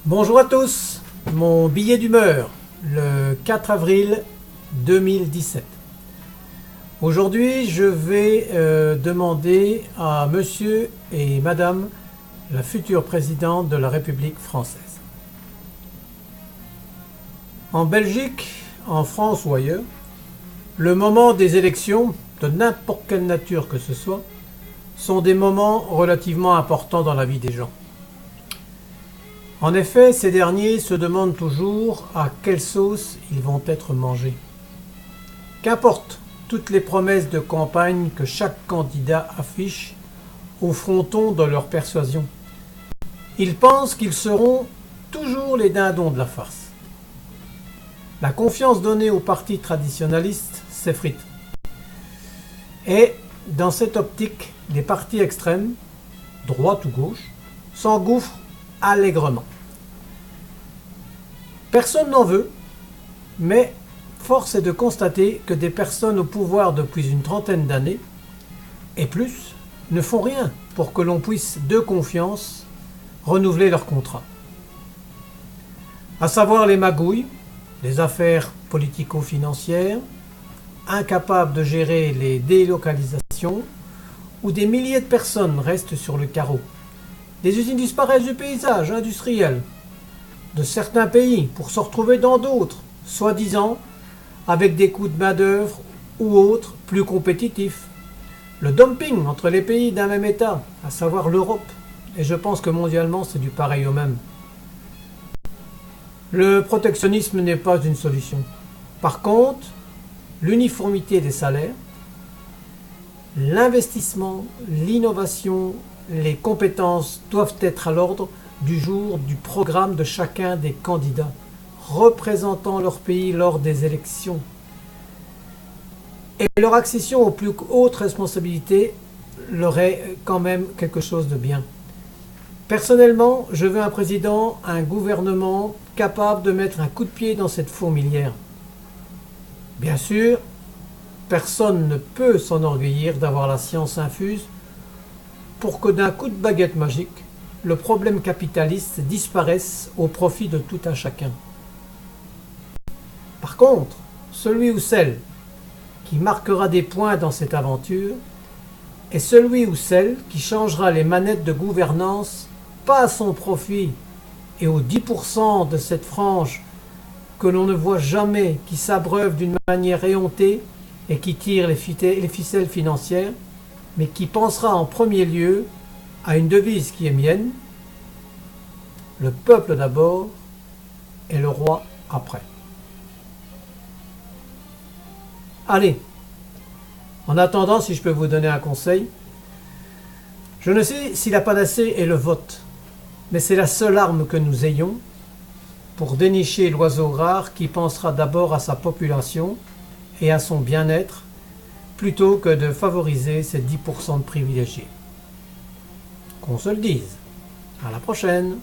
Bonjour à tous, mon billet d'humeur, le 4 avril 2017. Aujourd'hui, je vais demander à monsieur et madame la future présidente de la République française. En Belgique, en France ou ailleurs, le moment des élections, de n'importe quelle nature que ce soit, sont des moments relativement importants dans la vie des gens. En effet, ces derniers se demandent toujours à quelle sauce ils vont être mangés. Qu'importe toutes les promesses de campagne que chaque candidat affiche au fronton de leur persuasion. Ils pensent qu'ils seront toujours les dindons de la farce. La confiance donnée aux partis traditionalistes s'effrite. Et dans cette optique, les partis extrêmes, droite ou gauche, s'engouffrent allègrement. Personne n'en veut, mais force est de constater que des personnes au pouvoir depuis une trentaine d'années, et plus, ne font rien pour que l'on puisse de confiance renouveler leur contrat. À savoir les magouilles, les affaires politico-financières, incapables de gérer les délocalisations, où des milliers de personnes restent sur le carreau. Des usines disparaissent du paysage industriel de certains pays pour se retrouver dans d'autres, soi-disant avec des coûts de main-d'œuvre ou autres plus compétitifs. Le dumping entre les pays d'un même État, à savoir l'Europe, et je pense que mondialement c'est du pareil au même. Le protectionnisme n'est pas une solution. Par contre, l'uniformité des salaires, l'investissement, l'innovation, les compétences doivent être à l'ordre du jour du programme de chacun des candidats représentant leur pays lors des élections. Et leur accession aux plus hautes responsabilités leur est quand même quelque chose de bien. Personnellement, je veux un président, un gouvernement capable de mettre un coup de pied dans cette fourmilière. Bien sûr, personne ne peut s'enorgueillir d'avoir la science infuse pour que d'un coup de baguette magique, le problème capitaliste disparaisse au profit de tout un chacun. Par contre, celui ou celle qui marquera des points dans cette aventure est celui ou celle qui changera les manettes de gouvernance, pas à son profit et aux 10% de cette frange que l'on ne voit jamais, qui s'abreuve d'une manière éhontée et qui tire les ficelles financières, mais qui pensera en premier lieu à une devise qui est mienne: le peuple d'abord et le roi après. Allez, en attendant, si je peux vous donner un conseil, je ne sais si la panacée est le vote, mais c'est la seule arme que nous ayons pour dénicher l'oiseau rare qui pensera d'abord à sa population et à son bien-être, plutôt que de favoriser ces 10% de privilégiés. Qu'on se le dise. À la prochaine.